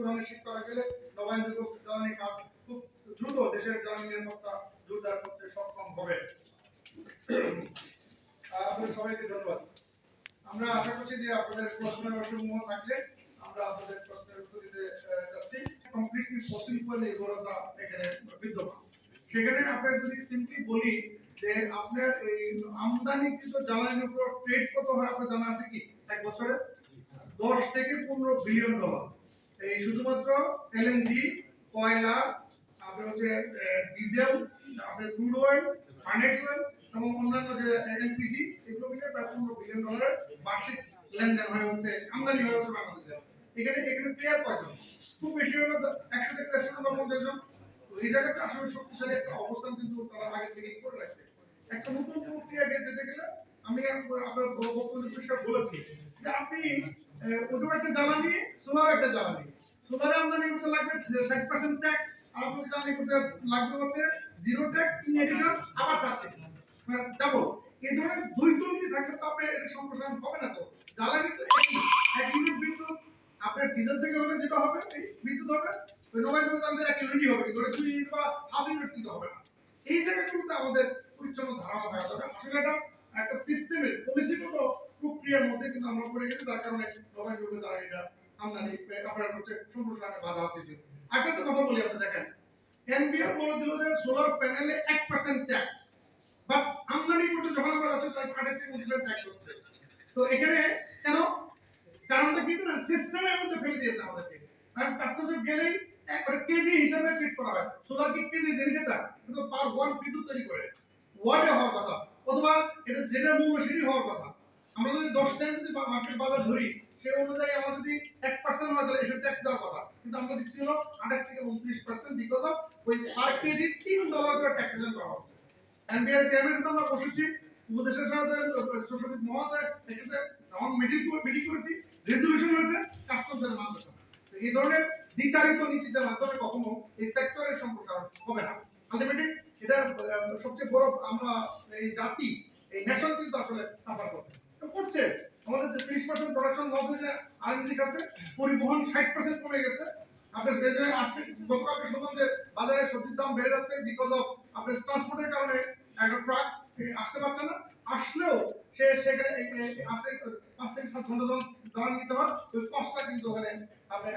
ধরনের শিফট করা গেলে নবায়নযোগ্য জ্বালানি খাত খুব দ্রুত দেশের জ্বালানি নিরাপত্তা জোরদার করতে সক্ষম হবে। আপনাদের সবাইকে ধন্যবাদ। আমরা আশা করছি যে আপনাদের প্রশ্ন সমূহ থাকলে আমরা আপনাদের প্রশ্নের উত্তর দিতে যাচ্ছি। কমপ্লিটলি পসিবল এগুলোটা এখানে বিদ্যমান। সেখানে আপনার যদি সিম্পলি বলি যে আপনার এই আমদানিকৃত জ্বালানির উপর ট্রেড কত হয় আপনার জানা আছে কি? এক বছরে 10 থেকে 15 বিলিয়ন ডলার। এই শুধুমাত্র এলএনজি, কয়লা, আপনার হচ্ছে ডিজেল, আপনার ক্রুড অয়েল, ফার্নেস অয়েল এবং অন্যান্য যে এলপিজি, এগুলো মিলে প্রায় 15 বিলিয়ন ডলারের বার্ষিক লেনদেন হয় হচ্ছে আমদানি হয় হচ্ছে বাংলাদেশে। এখানে প্লেয়ার কয়জন? খুব বেশি হলো 100 থেকে 150 জন। তো এই জায়গাতে আসলে শক্তিশালী একটা অবস্থান কিন্তু তারা আগে থেকে করে রাখছে। একটা নতুন প্রক্রিয়াকে যেতে গেলে আমি আপনার বক্তব্য পরিষ্কার বলেছি যে আপনি ওটা একটা জ্বালানি, সোলার একটা জ্বালানি। সোলারে আমদানি করতে লাগবে 60% ট্যাক্স, আর আপনি জ্বালানি করতে লাগবে হচ্ছে 0 ট্যাক্স ইন এডিশন আবার সাবসিডি। ডাবল। এই ধরনের দুইটো যদি থাকে তো আপনার এটা সম্প্রসারণ হবে না। তো জ্বালানি তো একই, 1 ইউনিট বিদ্যুৎ আপনার ডিজেল থেকে হলে যেটা হবে এই বিদ্যুৎ হবে, ওই নবায়নযোগ্য জ্বালানি 1 ইউনিটই হবে, কিন্তু 2 ইউনিট বা হাফ ইউনিট কিন্তু হবে না। এই জায়গাগুলোতে আমাদের পরিচ্ছন্ন ধারণা থাকা দরকার। আসলে এটা একটা সিস্টেমের পলিসিগত প্রক্রিয়ার মধ্যে কিন্তু আমরা পড়ে গেছি, যার কারণে নবায়নযোগ্য জ্বালানিটা আমদানি আপনার হচ্ছে সম্প্রসারণে বাধা আছে। একটা কথা বলি, আপনি দেখেন এনবিআর বলে দিল যে সোলার প্যানেলে 1% ট্যাক্স, বাট আমদানি করতে যখন আমরা যাচ্ছি তাই 28 থেকে 29% ট্যাক্স হচ্ছে। তো এখানে কেন? কারণটা কি জানেন? সিস্টেমের মধ্যে ফেলে দিয়েছে আমাদেরকে। কারণ কাস্টমার গেলেই একবারে কেজি হিসাবে ট্রিট করা হয়। সোলার কি কেজি জিনিস এটা? কিন্তু পার ওয়ান বিদ্যুৎ তৈরি করে ওয়াটে হওয়ার কথা, অথবা এটা যেটা মূল্য সেটাই হওয়ার কথা। আমরা যদি 10 সেন্ট যদি মার্কেট বাজার ধরি, সেই অনুযায়ী আমরা যদি 1% হয় তাহলে এসে ট্যাক্স দেওয়ার কথা, কিন্তু আমরা দিচ্ছি হলো 28 থেকে 29% বিকজ অফ ওই পার কেজি $3 করে ট্যাক্সেশন করা হচ্ছে। এনবিআর চেয়ারম্যান সাথে আমরা বসেছি, উপদেষ্টার সাথে সচিব মহোদয় একসাথে রাউন্ড মিটিং করেছি, রেজলিউশন হয়েছে, কাস্টমারদের মানছে না। তো এই ধরনের দ্বিচারিত নীতির মাধ্যমে কখনো এই সেক্টরের সম্প্রসারণ হবে না। আলটিমেটলি এটা সবচেয়ে বড় আমরা এই জাতি, এই নেশন কিন্তু আসলে সাফার করছে। আমাদের 30% প্রোডাকশন লস হয়েছে আরএনজি খাতে, পরিবহন 60% কমে গেছে। আপনার আজকে গতকালকে শুনলাম যে বাজারে সবজির দাম বেড়ে যাচ্ছে বিকজ অফ আপনার ট্রান্সপোর্টের কারণে। একটা ট্রাক আসতে পারছে না, আসলেও সে সেখানে আসলে 5 থেকে 7 ঘন্টা জ্বালানি দিতে হয়, ওই কষ্টটা কিন্তু ওখানে আপনার